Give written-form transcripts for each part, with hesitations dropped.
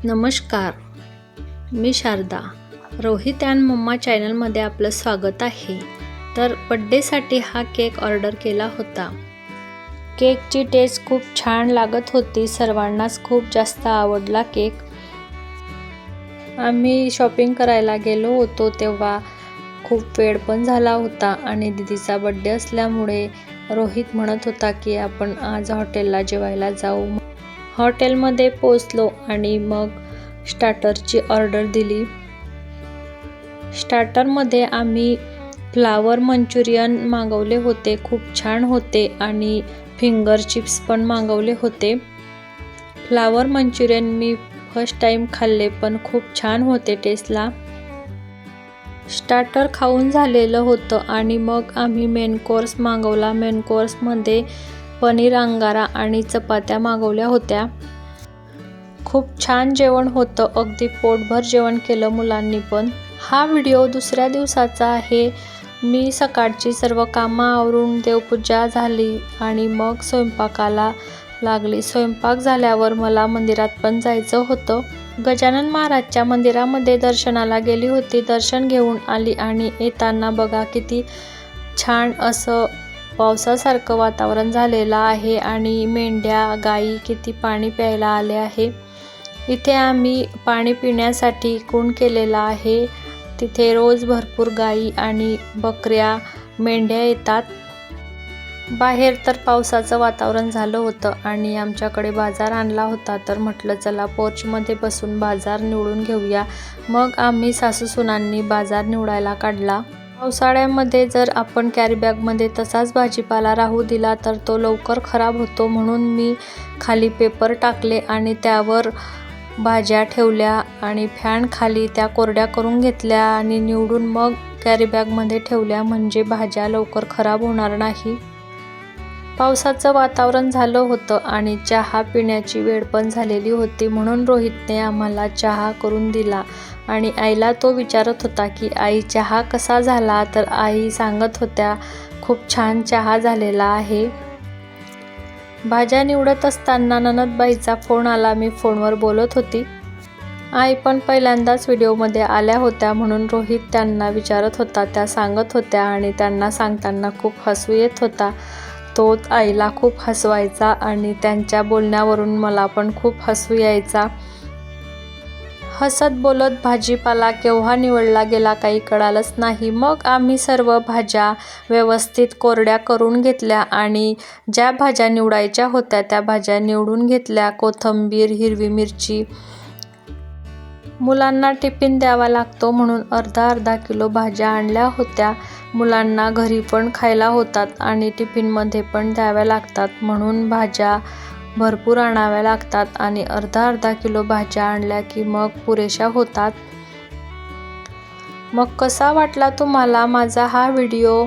नमस्कार, मी Sharda. Rohit and mamma चॅनलमध्ये आपलं स्वागत आहे. तर बड्डेसाठी हा केक ऑर्डर केला होता. केकची टेस्ट खूप छान लागत होती. सर्वांनाच खूप जास्त आवडला केक. आम्ही शॉपिंग करायला गेलो होतो तेव्हा खूप वेळ पण झाला होता आणि दीदीचा बड्डे असल्यामुळे रोहित म्हणत होता की आपण आज हॉटेलला जेवायला जाऊ. हॉटेलमध्ये पोचलो आणि मग स्टार्टरची ऑर्डर दिली. स्टार्टरमध्ये आम्ही फ्लावर मंचुरियन मागवले होते, खूप छान होते आणि फिंगर चिप्स पण मागवले होते. फ्लावर मंचुरियन मी फर्स्ट टाइम खाल्ले पण खूप छान होते टेस्टला. स्टार्टर खाऊन झालेलं होतं आणि मग आम्ही मेन कोर्स मागवला. मेन कोर्समध्ये पनीर अंगारा आणि चपात्या मागवल्या होत्या. खूप छान जेवण होतं, अगदी पोटभर जेवण केलं मुलांनी पण. हा व्हिडिओ दुसऱ्या दिवसाचा आहे. मी सकाळची सर्व कामं आवरून देवपूजा झाली आणि मग स्वयंपाकाला लागली. स्वयंपाक झाल्यावर मला मंदिरात पण जायचं होतं. गजानन महाराजच्या मंदिरामध्ये दर्शनाला गेली होती. दर्शन घेऊन आली आणि येताना बघा किती छान असं पावसासारखं वातावरण झालेलं आहे आणि मेंढ्या गाई किती पाणी प्यायला आले आहे. इथे आम्ही पाणी पिण्यासाठी कुंड केलेला आहे. तिथे रोज भरपूर गाई आणि बकऱ्या मेंढ्या येतात. बाहेर तर पावसाचं वातावरण झालं होतं आणि आमच्याकडे बाजार आणला होता, तर म्हटलं चला पोर्चमध्ये बसून बाजार निवडून घेऊया. मग आम्ही सासूसुनांनी बाजार निवडायला काढला. पावसाळ्यामध्ये जर आपण कॅरीबॅगमध्ये तसाच भाजीपाला राहू दिला तर तो लवकर खराब होतो, म्हणून मी खाली पेपर टाकले आणि त्यावर भाज्या ठेवल्या आणि फॅन खाली त्या कोरड्या करून घेतल्या आणि निवडून मग कॅरीबॅगमध्ये ठेवल्या, म्हणजे भाज्या लवकर खराब होणार नाही. पावसाचं वातावरण झालं होतं आणि चहा पिण्याची वेळ पण झालेली होती, म्हणून रोहितने आम्हाला चहा करून दिला आणि आईला तो विचारत होता की आई चहा कसा झाला, तर आई सांगत होत्या खूप छान चहा झालेला आहे. भाज्या निवडत असताना ननदबाईचा फोन आला. मी फोनवर बोलत होती. आई पण पहिल्यांदाच व्हिडिओमध्ये आल्या होत्या, म्हणून रोहित त्यांना विचारत होता. त्या सांगत होत्या आणि त्यांना सांगताना खूप हसू येत होता. तोच आईला खूप हसवायचा आणि त्यांच्या बोलण्यावरून मला पण खूप हसू यायचा. हसत बोलत भाजीपाला केव्हा निवडला गेला काही कळालंच नाही. मग आम्ही सर्व भाज्या व्यवस्थित कोरड्या करून घेतल्या आणि ज्या भाज्या निवडायच्या होत्या त्या भाज्या निवडून घेतल्या. कोथिंबीर, हिरवी मिरची. मुलांना टिफिन द्यावा लागतो म्हणून अर्धा किलो भाज्या आणल्या होत्या. मुलांना घरी पण खायला होतात आणि टिफिनमध्ये पण द्याव्या लागतात, म्हणून भाज्या भरपूर आणाव्या लागतात आणि अर्धा किलो भाज्या आणल्या की मग पुरेशा होतात. मग कसा वाटला तुम्हाला माझा हा व्हिडिओ?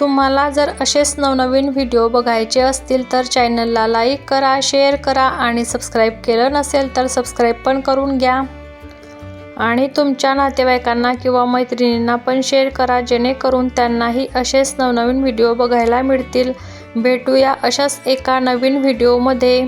तुम्हाला जर असेच नवनवीन व्हिडिओ बघायचे असतील तर चॅनलला लाईक करा, शेअर करा आणि सबस्क्राईब केलं नसेल तर सबस्क्राईब पण करून घ्या आणि तुमच्या नातेवाईकांना किंवा मैत्रिणींना पण शेअर करा, जेणेकरून त्यांनाही असेच नवनवीन व्हिडिओ बघायला मिळतील. भेटूया अशाच एका नवीन व्हिडिओमध्ये.